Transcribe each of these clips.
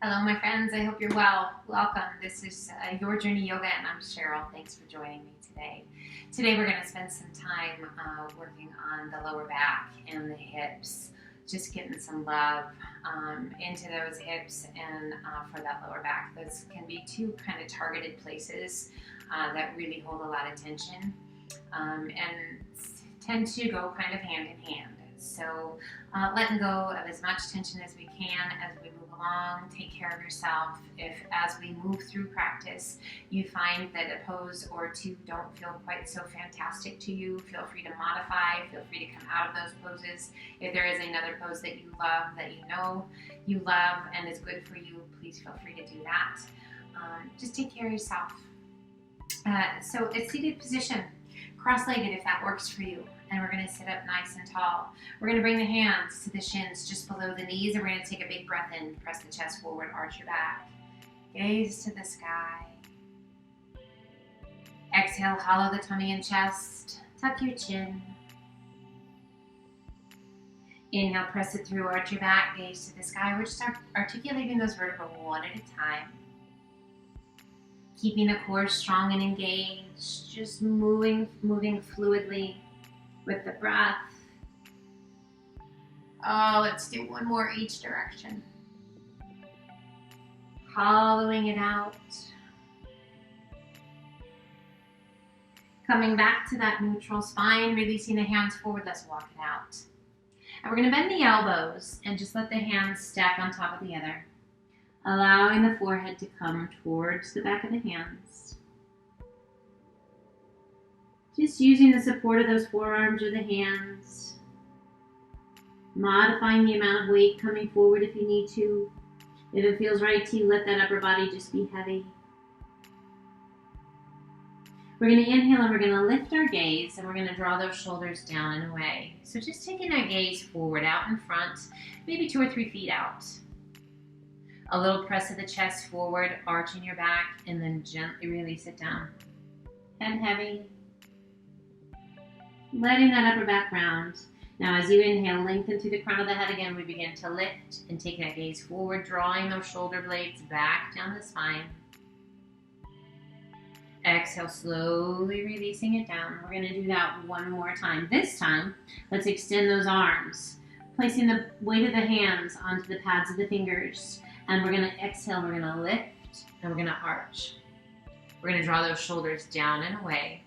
Hello, my friends. I hope you're well. Welcome. This is Your Journey Yoga, and I'm Cheryl. Thanks for joining me today. Today, we're going to spend some time working on the lower back and the hips, just getting some love into those hips and for that lower back. Those can be two kind of targeted places that really hold a lot of tension and tend to go kind of hand in hand. So, letting go of as much tension as we can as we move along. Take care of yourself. If, as we move through practice, you find that a pose or two don't feel quite so fantastic to you, feel free to modify. Feel free to come out of those poses. If there is another pose that you love, that you know you love and is good for you, please feel free to do that. Just take care of yourself. So, a seated position, cross-legged if that works for you. And we're going to sit up nice and tall. We're going to bring the hands to the shins just below the knees, and we're going to take a big breath in, press the chest forward, arch your back. Gaze to the sky. Exhale, hollow the tummy and chest. Tuck your chin. Inhale, press it through, arch your back, gaze to the sky. We're just articulating those vertebrae one at a time. Keeping the core strong and engaged, just moving fluidly with the breath. Oh, let's do one more each direction. Hollowing it out. Coming back to that neutral spine, releasing the hands forward, let's walk it out. And we're going to bend the elbows and just let the hands stack on top of the other, allowing the forehead to come towards the back of the hands. Just using the support of those forearms or the hands. Modifying the amount of weight coming forward if you need to. If it feels right to you, let that upper body just be heavy. We're going to inhale and we're going to lift our gaze and we're going to draw those shoulders down and away. So just taking that gaze forward, out in front, maybe 2 or 3 feet out. A little press of the chest forward, arching your back, and then gently release it down. Head heavy. Letting that upper back round. Now as you inhale, lengthen through the crown of the head again. We begin to lift and take that gaze forward, drawing those shoulder blades back down the spine. Exhale, slowly releasing it down. We're going to do that one more time. This time, let's extend those arms, placing the weight of the hands onto the pads of the fingers. And we're going to exhale, we're going to lift, and we're going to arch. We're going to draw those shoulders down and away.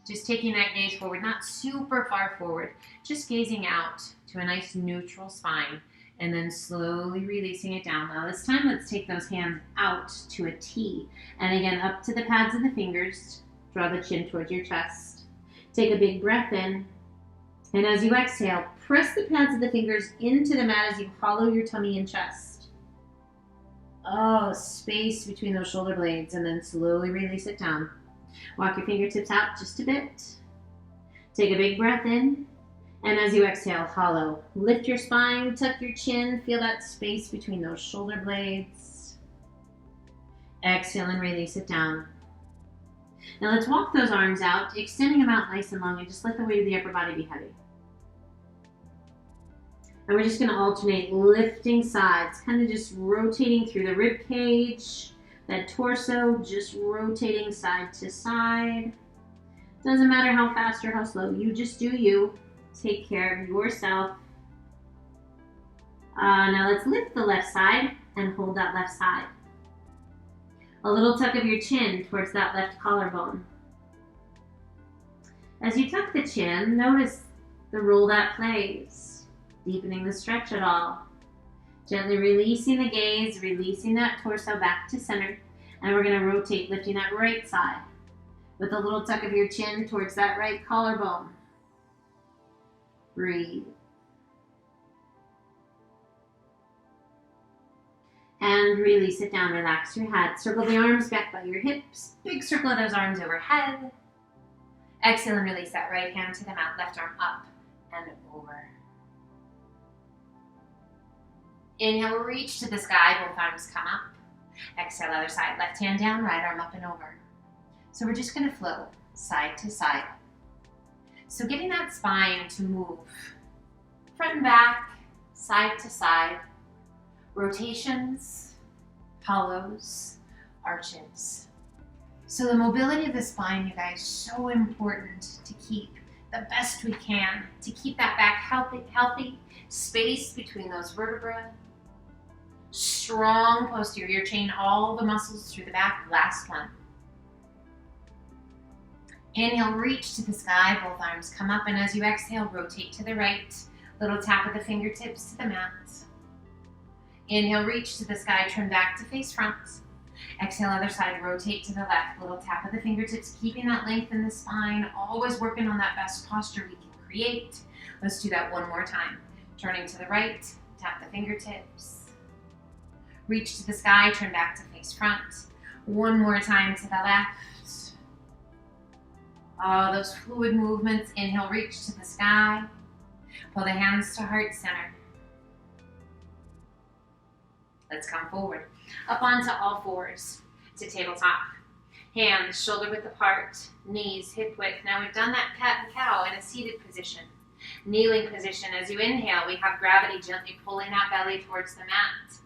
Just taking that gaze forward, not super far forward, just gazing out to a nice neutral spine, and then slowly releasing it down. Now this time, let's take those hands out to a T. And again, up to the pads of the fingers, draw the chin towards your chest. Take a big breath in, and as you exhale, press the pads of the fingers into the mat as you hollow your tummy and chest. Oh, space between those shoulder blades, and then slowly release it down. Walk your fingertips out just a bit. Take a big breath in, and as you exhale, hollow. Lift your spine, tuck your chin, feel that space between those shoulder blades. Exhale and release it down. Now let's walk those arms out, extending them out nice and long, and just let the weight of the upper body be heavy. And we're just going to alternate lifting sides, kind of just rotating through the rib cage, that torso, just rotating side to side. Doesn't matter how fast or how slow, you just do you. Take care of yourself. Now let's lift the left side and hold that left side. A little tuck of your chin towards that left collarbone. As you tuck the chin, notice the role that plays. Deepening the stretch at all. Gently releasing the gaze, releasing that torso back to center. And we're going to rotate, lifting that right side with a little tuck of your chin towards that right collarbone. Breathe. And release it down. Relax your head. Circle the arms back by your hips. Big circle of those arms overhead. Exhale and release that right hand to the mat. Left arm up and over. Inhale, reach to the sky, both arms come up. Exhale, other side, left hand down, right arm up and over. So we're just going to flow side to side. So getting that spine to move front and back, side to side, rotations, hollows, arches. So the mobility of the spine, you guys, so important to keep the best we can, to keep that back healthy, space between those vertebrae, strong posterior chain, all the muscles through the back. Last one. Inhale, reach to the sky, both arms come up, and as you exhale, rotate to the right. Little tap of the fingertips to the mat. Inhale, reach to the sky, turn back to face front. Exhale, other side, rotate to the left. Little tap of the fingertips, keeping that length in the spine, always working on that best posture we can create. Let's do that one more time. Turning to the right, tap the fingertips. Reach to the sky, turn back to face front. One more time to the left. Oh, those fluid movements. Inhale, reach to the sky. Pull the hands to heart center. Let's come forward. Up onto all fours to tabletop. Hands shoulder width apart, knees hip width. Now we've done that cat and cow in a seated position. Kneeling position. As you inhale, we have gravity gently pulling that belly towards the mat.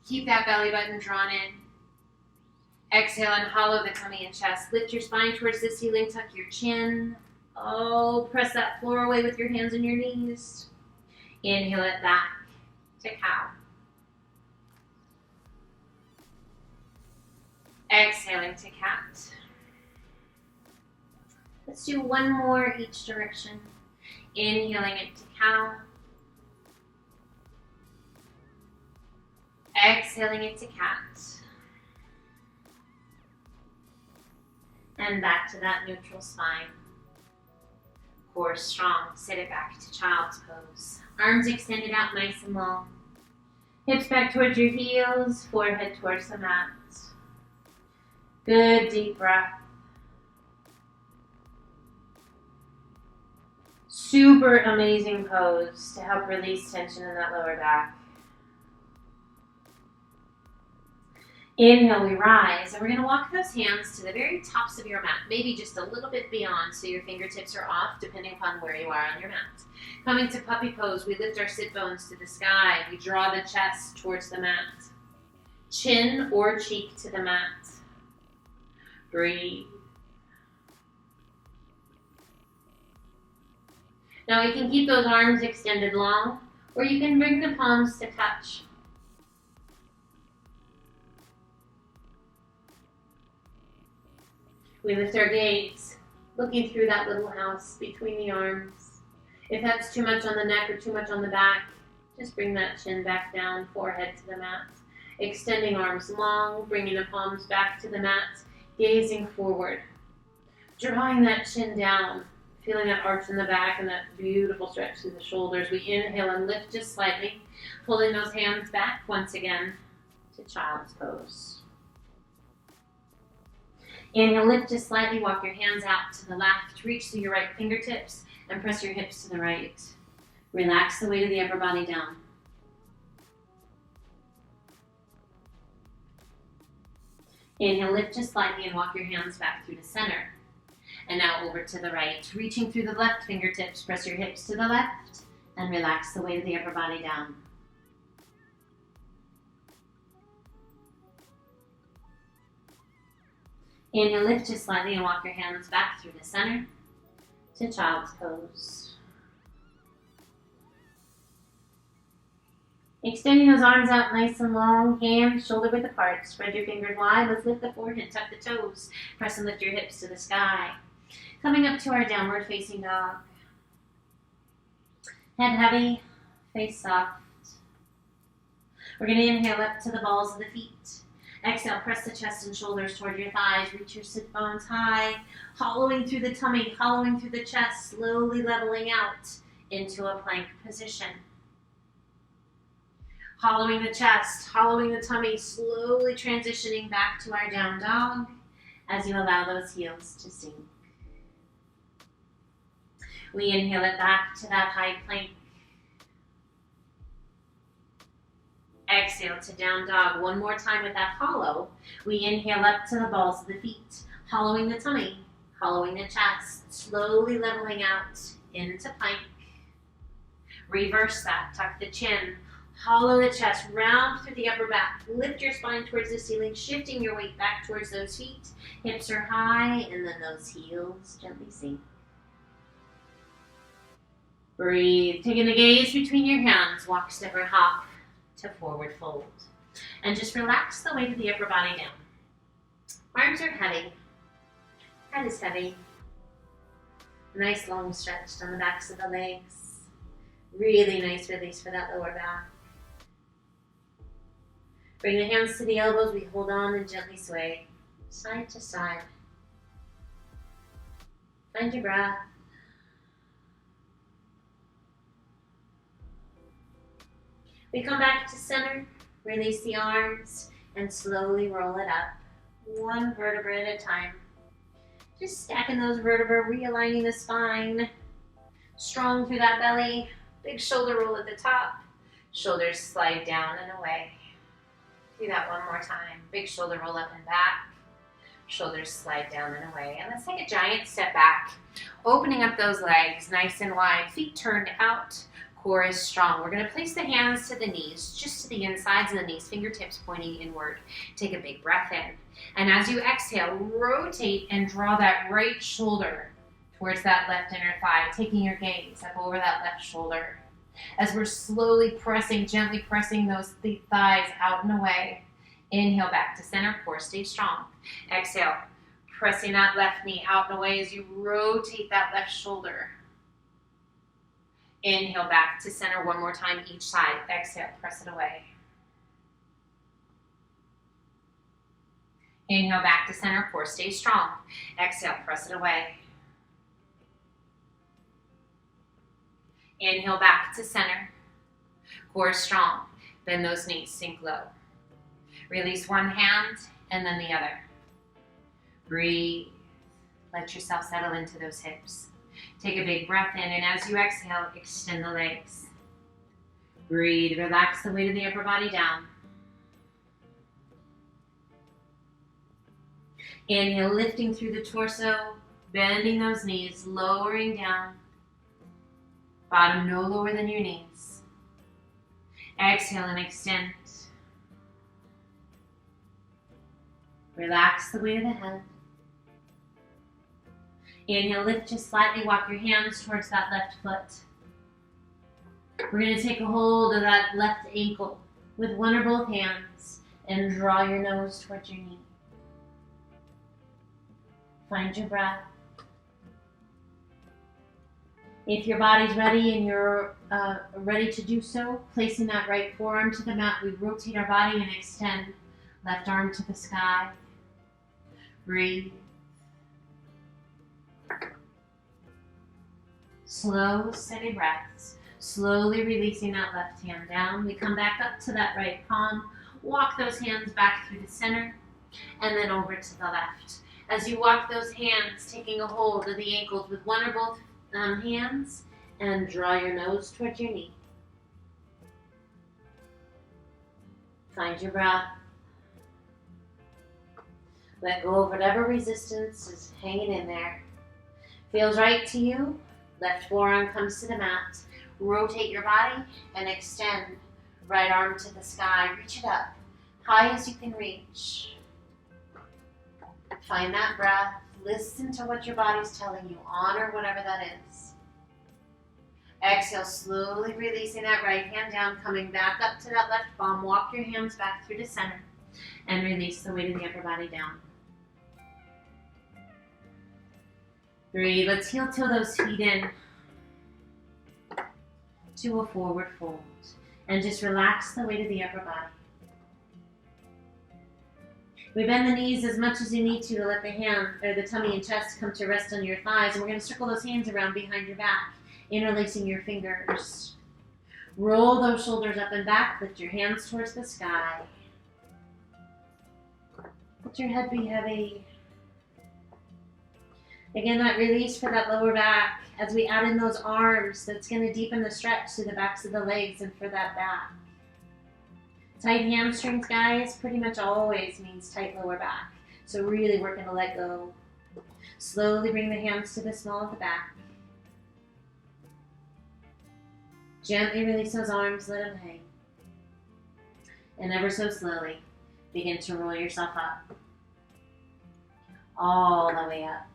Keep that belly button drawn in. Exhale and hollow the tummy and chest. Lift your spine towards the ceiling, tuck your chin. Oh, press that floor away with your hands and your knees. Inhale it back to cow. Exhaling to cat. Let's do one more each direction. Inhaling it to cow. Exhaling it to cat. And back to that neutral spine. Core strong. Sit it back to child's pose. Arms extended out nice and long. Hips back towards your heels. Forehead towards the mat. Good deep breath. Super amazing pose to help release tension in that lower back. Inhale, we rise, and we're going to walk those hands to the very tops of your mat, maybe just a little bit beyond so your fingertips are off, depending upon where you are on your mat. Coming to puppy pose, we lift our sit bones to the sky. We draw the chest towards the mat. Chin or cheek to the mat. Breathe. Now we can keep those arms extended long, or you can bring the palms to touch. We lift our gaze, looking through that little house between the arms. If that's too much on the neck or too much on the back, just bring that chin back down, forehead to the mat. Extending arms long, bringing the palms back to the mat, gazing forward. Drawing that chin down, feeling that arch in the back and that beautiful stretch through the shoulders. We inhale and lift just slightly, pulling those hands back once again to child's pose. Inhale, lift just slightly, walk your hands out to the left, reach through your right fingertips, and press your hips to the right. Relax the weight of the upper body down. Inhale, lift just slightly and walk your hands back through the center. And now over to the right, reaching through the left fingertips, press your hips to the left, and relax the weight of the upper body down. Inhale, lift just slightly and walk your hands back through the center to child's pose. Extending those arms out nice and long, hands shoulder width apart. Spread your fingers wide. Let's lift the forehead, tuck the toes. Press and lift your hips to the sky. Coming up to our downward facing dog. Head heavy, face soft. We're going to inhale up to the balls of the feet. Exhale, press the chest and shoulders toward your thighs. Reach your sit bones high, hollowing through the tummy, hollowing through the chest, slowly leveling out into a plank position. Hollowing the chest, hollowing the tummy, slowly transitioning back to our down dog as you allow those heels to sink. We inhale it back to that high plank. Exhale to down dog. One more time with that hollow. We inhale up to the balls of the feet, hollowing the tummy, hollowing the chest, slowly leveling out into plank. Reverse that. Tuck the chin, Hollow the chest, round through the upper back. Lift your spine towards the ceiling, shifting your weight back towards those feet. Hips are high, and then those heels gently sink. Breathe. Taking the gaze between your hands, walk, step, or hop to forward fold. And just relax the weight of the upper body down. Arms are heavy. Head is heavy. Nice long stretch down the backs of the legs. Really nice release for that lower back. Bring the hands to the elbows. We hold on and gently sway side to side. Find your breath. We come back to center. Release the arms and slowly roll it up. One vertebra at a time. Just stacking those vertebrae, realigning the spine. Strong through that belly. Big shoulder roll at the top. Shoulders slide down and away. Do that one more time. Big shoulder roll up and back. Shoulders slide down and away. And let's take a giant step back. Opening up those legs nice and wide. Feet turned out. Core is strong. We're going to place the hands to the knees, just to the insides of the knees, fingertips pointing inward. Take a big breath in. And as you exhale, rotate and draw that right shoulder towards that left inner thigh, taking your gaze up over that left shoulder. As we're slowly pressing, gently pressing those thighs out and away. Inhale back to center, core stay strong. Exhale, pressing that left knee out and away as you rotate that left shoulder. Inhale back to center one more time each side. Exhale, press it away. Inhale back to center, core stay strong. Exhale, press it away. Inhale back to center, core strong. Bend those knees, sink low. Release one hand and then the other. Breathe. Let yourself settle into those hips. Take a big breath in, and as you exhale, extend the legs. Breathe. Relax the weight of the upper body down. Inhale, lifting through the torso, bending those knees, lowering down. Bottom no lower than your knees. Exhale and extend. Relax the weight of the head. Inhale, lift just slightly, walk your hands towards that left foot. We're going to take a hold of that left ankle with one or both hands and draw your nose towards your knee. Find your breath. If your body's ready and you're ready to do so, placing that right forearm to the mat, we rotate our body and extend. Left arm to the sky. Breathe. Slow, steady breaths. Slowly releasing that left hand down. We come back up to that right palm. Walk those hands back through the center and then over to the left. As you walk those hands, taking a hold of the ankles with one or both hands and draw your nose towards your knee. Find your breath. Let go of whatever resistance is hanging in there. Feels right to you? Left forearm comes to the mat. Rotate your body and extend. Right arm to the sky. Reach it up. High as you can reach. Find that breath. Listen to what your body's telling you. Honor whatever that is. Exhale, slowly releasing that right hand down, coming back up to that left palm. Walk your hands back through the center and release the weight of the upper body down. Breathe. Let's heel toe those feet in to a forward fold and just relax the weight of the upper body. We bend the knees as much as you need to let the hand or the tummy and chest come to rest on your thighs, and we're going to circle those hands around behind your back, interlacing your fingers. Roll those shoulders up and back. Lift your hands towards the sky. Let your head be heavy. Again, that release for that lower back. As we add in those arms, that's going to deepen the stretch to the backs of the legs and for that back. Tight hamstrings, guys, pretty much always means tight lower back. So really working to let go. Slowly bring the hands to the small of the back. Gently release those arms, let them hang. And ever so slowly, begin to roll yourself up. All the way up.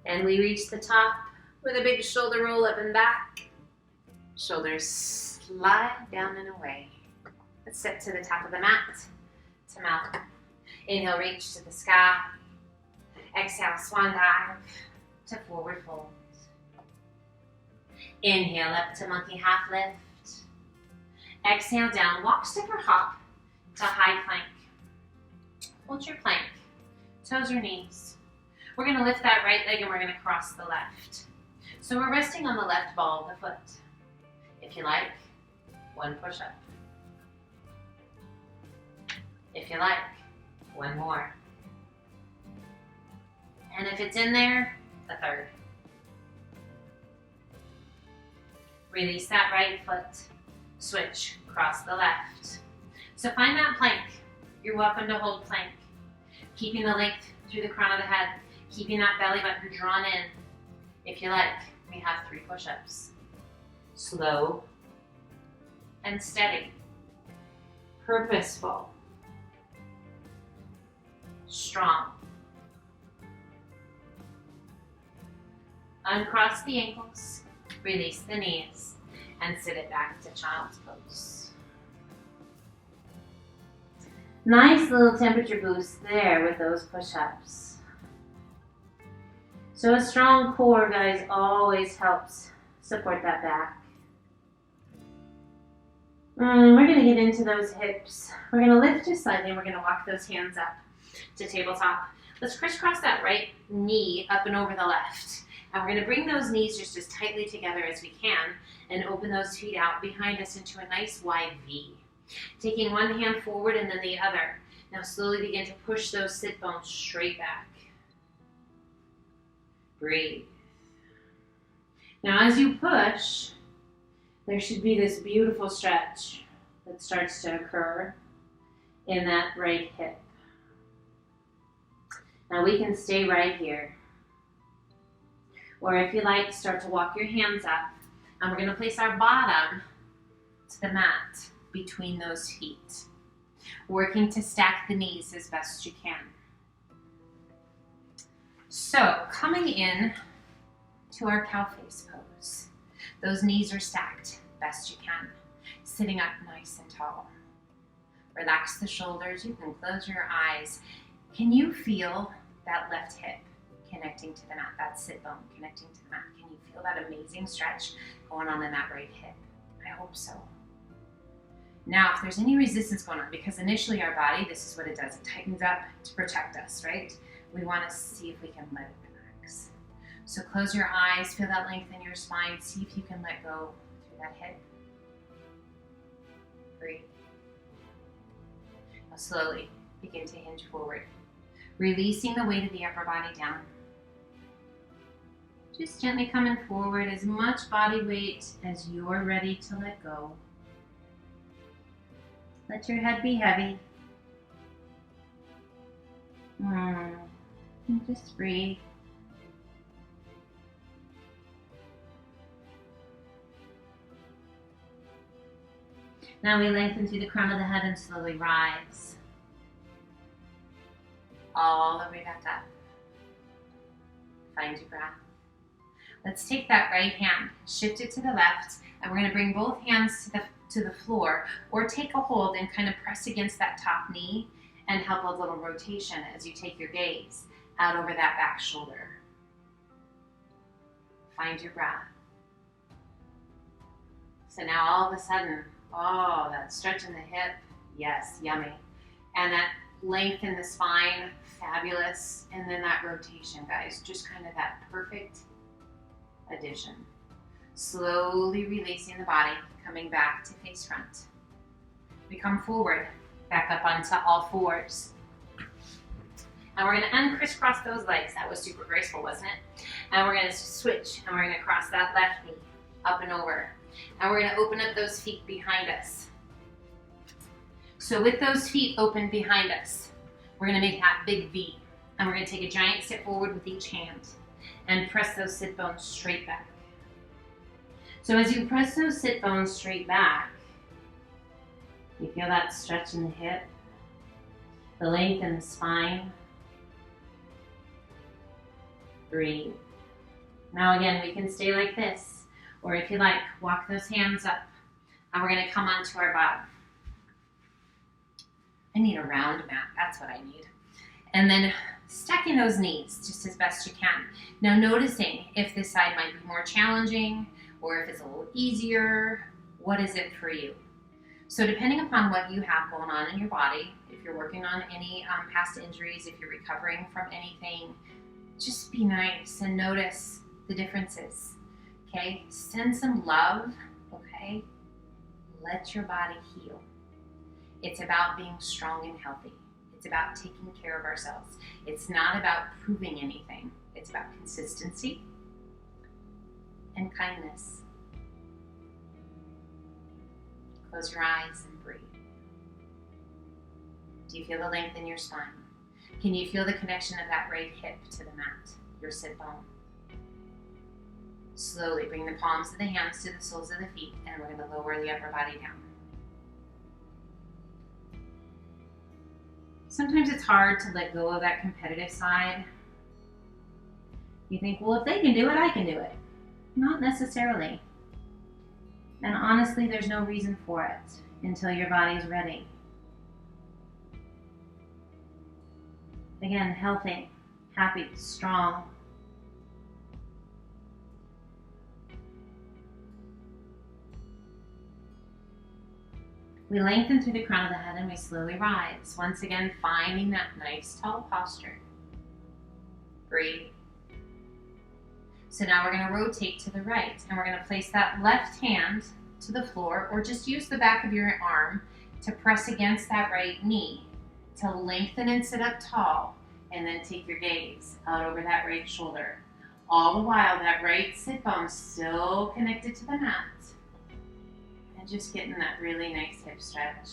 And we reach the top with a big shoulder roll up and back. Shoulders slide down and away. Let's step to the top of the mat to mount. Inhale, reach to the sky. Exhale, swan dive to forward fold. Inhale, up to monkey half lift. Exhale, down, walk, step, or hop to high plank. Hold your plank, toes or knees. We're gonna lift that right leg and we're gonna cross the left. So we're resting on the left ball of the foot. If you like, one push-up. If you like, one more. And if it's in there, a third. Release that right foot. Switch, cross the left. So find that plank. You're welcome to hold plank. Keeping the length through the crown of the head. Keeping that belly button drawn in. If you like, we have 3 push-ups. Slow and steady. Purposeful. Strong. Uncross the ankles. Release the knees. And sit it back to child's pose. Nice little temperature boost there with those push-ups. So a strong core, guys, always helps support that back. We're going to get into those hips. We're going to lift just slightly and we're going to walk those hands up to tabletop. Let's crisscross that right knee up and over the left. And we're going to bring those knees just as tightly together as we can and open those feet out behind us into a nice wide V. Taking one hand forward and then the other. Now slowly begin to push those sit bones straight back. Breathe. Now as you push, there should be this beautiful stretch that starts to occur in that right hip. Now we can stay right here. Or if you like, start to walk your hands up. And we're going to place our bottom to the mat between those feet. Working to stack the knees as best you can. So, coming in to our cow face pose. Those knees are stacked best you can. Sitting up nice and tall. Relax the shoulders. You can close your eyes. Can you feel that left hip connecting to the mat, that sit bone connecting to the mat? Can you feel that amazing stretch going on in that right hip? I hope so. Now, if there's any resistance going on, because initially our body, this is what it does. It tightens up to protect us, right? We want to see if we can let it relax. So close your eyes, feel that length in your spine. See if you can let go through that hip. Breathe. Now slowly begin to hinge forward. Releasing the weight of the upper body down. Just gently coming forward, as much body weight as you're ready to let go. Let your head be heavy. And just breathe. Now we lengthen through the crown of the head and slowly rise. All the way back up. Find your breath. Let's take that right hand, shift it to the left, and we're going to bring both hands to the floor, or take a hold and kind of press against that top knee and help a little rotation as you take your gaze out over that back shoulder. Find your breath. So now all of a sudden, oh, that stretch in the hip, yes, yummy. And that length in the spine, fabulous. And then that rotation, guys, just kind of that perfect addition. Slowly releasing the body, coming back to face front. We come forward, back up onto all fours. And we're going to uncrisscross those legs. That was super graceful, wasn't it? And we're going to switch, and we're going to cross that left knee up and over. And we're going to open up those feet behind us. So with those feet open behind us, we're going to make that big V. And we're going to take a giant step forward with each hand and press those sit bones straight back. So as you press those sit bones straight back, you feel that stretch in the hip, the length in the spine. Breathe. Now again, we can stay like this, or if you like, walk those hands up, and we're gonna come onto our bottom. I need a round mat, that's what I need. And then stacking those knees just as best you can. Now noticing if this side might be more challenging, or if it's a little easier, what is it for you? So depending upon what you have going on in your body, if you're working on any past injuries, if you're recovering from anything, just be nice and notice the differences, okay? Send some love, okay? Let your body heal. It's about being strong and healthy. It's about taking care of ourselves. It's not about proving anything. It's about consistency and kindness. Close your eyes and breathe. Do you feel the length in your spine? Can you feel the connection of that right hip to the mat, your sit bone? Slowly bring the palms of the hands to the soles of the feet, and we're going to lower the upper body down. Sometimes it's hard to let go of that competitive side. You think, well, if they can do it, I can do it. Not necessarily. And honestly, there's no reason for it until your body's ready. Again, healthy, happy, strong. We lengthen through the crown of the head and we slowly rise. Once again, finding that nice tall posture. Breathe. So now we're going to rotate to the right, and we're going to place that left hand to the floor, or just use the back of your arm to press against that right knee to lengthen and sit up tall, and then take your gaze out over that right shoulder. All the while, that right sit bone still connected to the mat, and just getting that really nice hip stretch.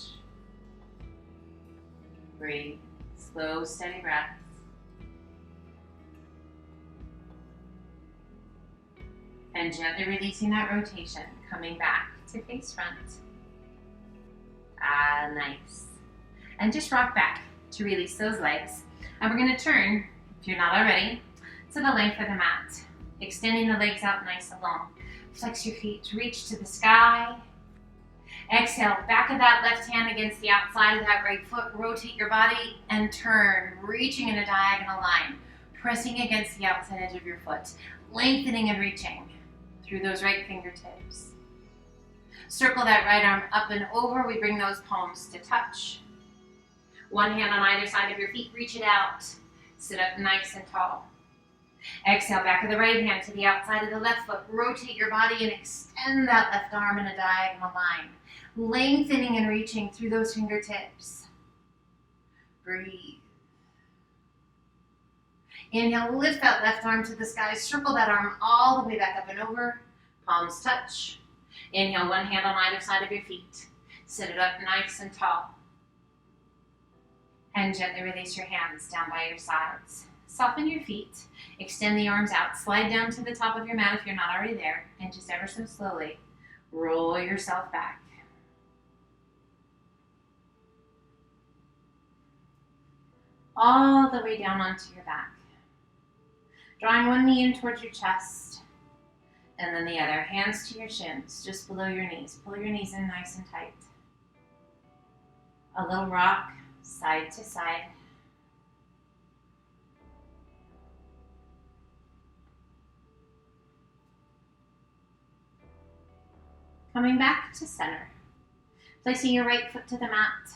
Breathe. Slow, steady breaths. And gently releasing that rotation, coming back to face front. Ah, nice. And just rock back to release those legs. And we're going to turn, if you're not already, to the length of the mat. Extending the legs out nice and long. Flex your feet, reach to the sky. Exhale, back of that left hand against the outside of that right foot. Rotate your body and turn, reaching in a diagonal line. Pressing against the outside edge of your foot. Lengthening and reaching through those right fingertips. Circle that right arm up and over. We bring those palms to touch. One hand on either side of your feet. Reach it out. Sit up nice and tall. Exhale, back of the right hand to the outside of the left foot. Rotate your body and extend that left arm in a diagonal line. Lengthening and reaching through those fingertips. Breathe. Inhale, lift that left arm to the sky. Circle that arm all the way back up and over. Palms touch. Inhale, one hand on either side of your feet. Sit it up nice and tall. And gently release your hands down by your sides. Soften your feet. Extend the arms out. Slide down to the top of your mat if you're not already there. And just ever so slowly, roll yourself back. All the way down onto your back. Drawing one knee in towards your chest, and then the other. Hands to your shins, just below your knees. Pull your knees in nice and tight. A little rock, side to side. Coming back to center. Placing your right foot to the mat,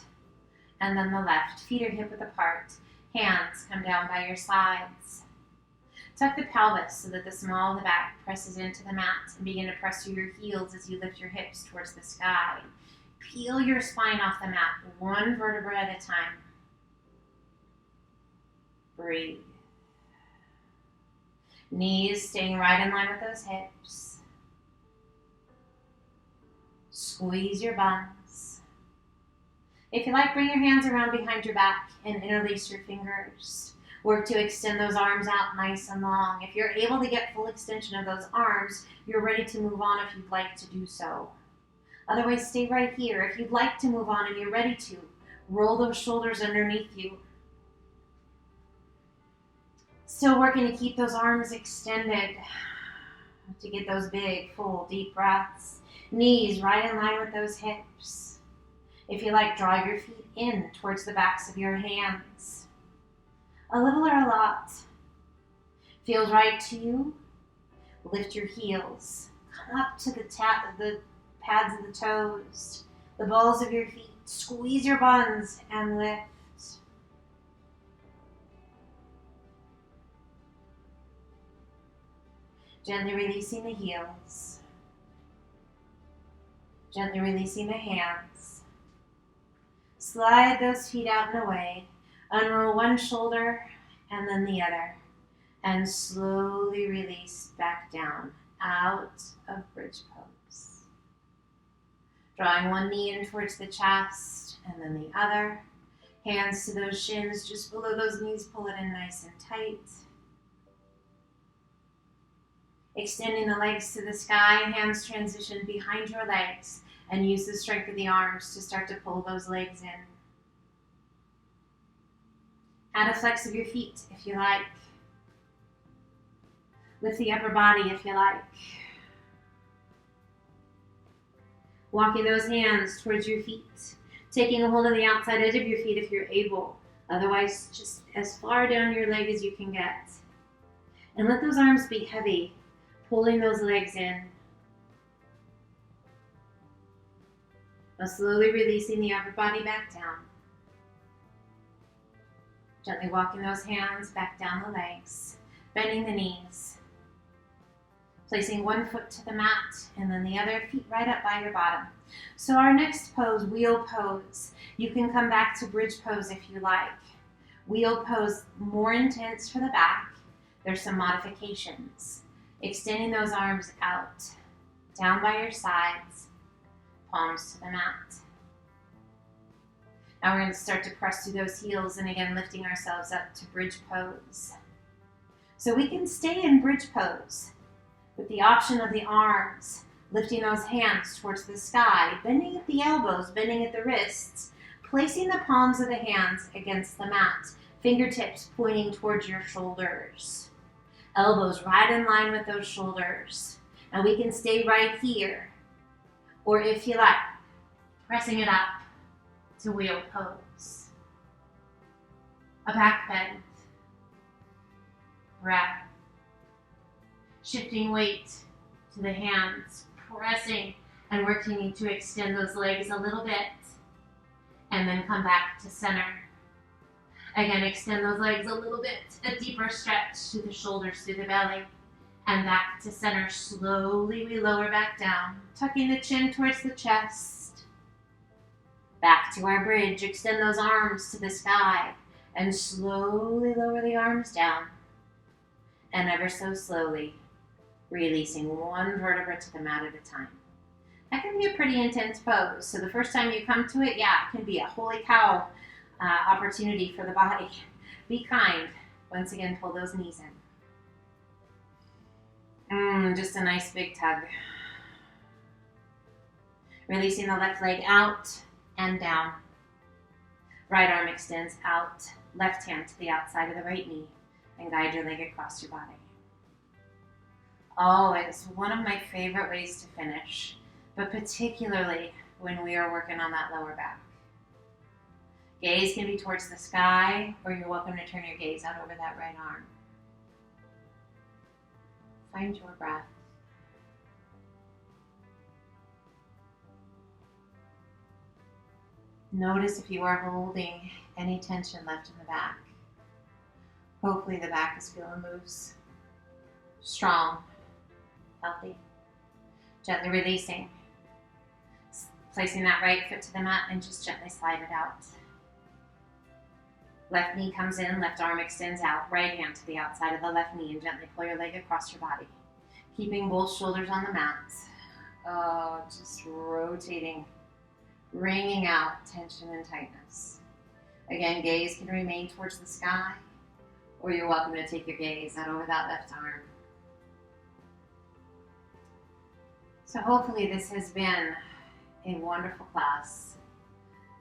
and then the left. Feet are hip width apart. Hands come down by your sides. Tuck the pelvis so that the small of the back presses into the mat, and begin to press through your heels as you lift your hips towards the sky. Peel your spine off the mat, one vertebra at a time. Breathe. Knees staying right in line with those hips. Squeeze your buns. If you like, bring your hands around behind your back and interlace your fingers. Work to extend those arms out nice and long. If you're able to get full extension of those arms, you're ready to move on if you'd like to do so. Otherwise, stay right here. If you'd like to move on and you're ready to, roll those shoulders underneath you. Still working to keep those arms extended, to get those big, full, deep breaths. Knees right in line with those hips. If you like, drive your feet in towards the backs of your hands. A little or a lot. Feels right to you? Lift your heels. Come up to the pads of the toes, the balls of your feet. Squeeze your buns and lift. Gently releasing the heels. Gently releasing the hands. Slide those feet out and away. Unroll one shoulder and then the other. And slowly release back down out of bridge pose. Drawing one knee in towards the chest and then the other. Hands to those shins just below those knees. Pull it in nice and tight. Extending the legs to the sky, hands transition behind your legs and use the strength of the arms to start to pull those legs in. Add a flex of your feet if you like. Lift the upper body if you like. Walking those hands towards your feet. Taking a hold of the outside edge of your feet if you're able. Otherwise, just as far down your leg as you can get. And let those arms be heavy. Pulling those legs in. Now slowly releasing the upper body back down. Gently walking those hands back down the legs. Bending the knees. Placing one foot to the mat and then the other, feet right up by your bottom. So our next pose, wheel pose. You can come back to bridge pose if you like. Wheel pose, more intense for the back. There's some modifications. Extending those arms out, down by your sides, palms to the mat. Now we're going to start to press through those heels and again lifting ourselves up to bridge pose. So we can stay in bridge pose with the option of the arms, lifting those hands towards the sky, bending at the elbows, bending at the wrists, placing the palms of the hands against the mat, fingertips pointing towards your shoulders. Elbows right in line with those shoulders. And we can stay right here. Or if you like, pressing it up to wheel pose. A back bend. Breath. Shifting weight to the hands. Pressing and working to extend those legs a little bit. And then come back to center. Again, extend those legs a little bit, a deeper stretch to the shoulders, through the belly, and back to center. Slowly we lower back down, tucking the chin towards the chest. Back to our bridge, extend those arms to the sky, and slowly lower the arms down. And ever so slowly, releasing one vertebra to the mat at a time. That can be a pretty intense pose. So the first time you come to it, yeah, it can be a holy cow opportunity for the body. Be kind. Once again, pull those knees in. Just a nice big tug. Releasing the left leg out and down. Right arm extends out. Left hand to the outside of the right knee. And guide your leg across your body. Always one of my favorite ways to finish, but particularly when we are working on that lower back. Gaze can be towards the sky, or you're welcome to turn your gaze out over that right arm. Find your breath. Notice if you are holding any tension left in the back. Hopefully the back is feeling loose, strong, healthy. Gently releasing. Placing that right foot to the mat and just gently slide it out. Left knee comes in, left arm extends out, right hand to the outside of the left knee and gently pull your leg across your body. Keeping both shoulders on the mat. Just rotating, wringing out tension and tightness. Again, gaze can remain towards the sky, Or you're welcome to take your gaze out over that left arm. So hopefully this has been a wonderful class.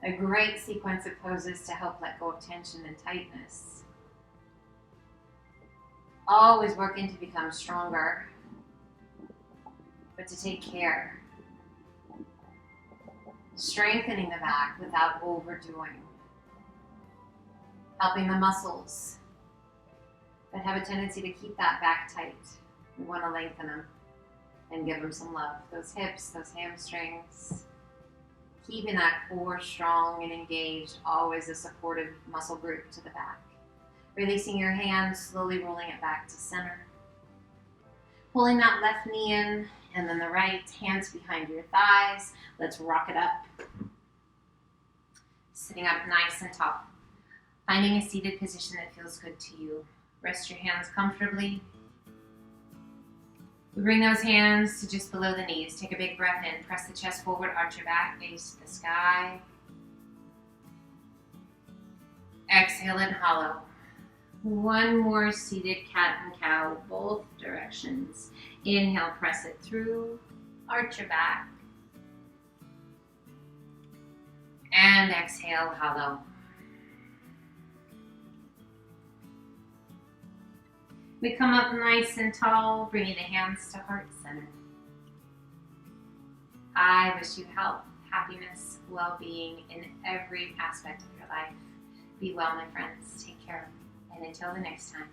A great sequence of poses to help let go of tension and tightness. Always working to become stronger, but to take care. Strengthening the back without overdoing. Helping the muscles that have a tendency to keep that back tight. We want to lengthen them and give them some love. Those hips, those hamstrings. Keeping that core strong and engaged, always a supportive muscle group to the back. Releasing your hands, slowly rolling it back to center. Pulling that left knee in, and then the right, hands behind your thighs. Let's rock it up. Sitting up nice and tall. Finding a seated position that feels good to you. Rest your hands comfortably. We bring those hands to just below the knees. Take a big breath in. Press the chest forward, arch your back, gaze to the sky. Exhale and hollow. One more seated cat and cow, both directions. Inhale, press it through, arch your back. And exhale, hollow. We come up nice and tall, bringing the hands to heart center. I wish you health, happiness, well-being in every aspect of your life. Be well, my friends. Take care. And until the next time,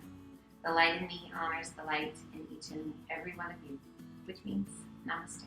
the light in me honors the light in each and every one of you, which means namaste.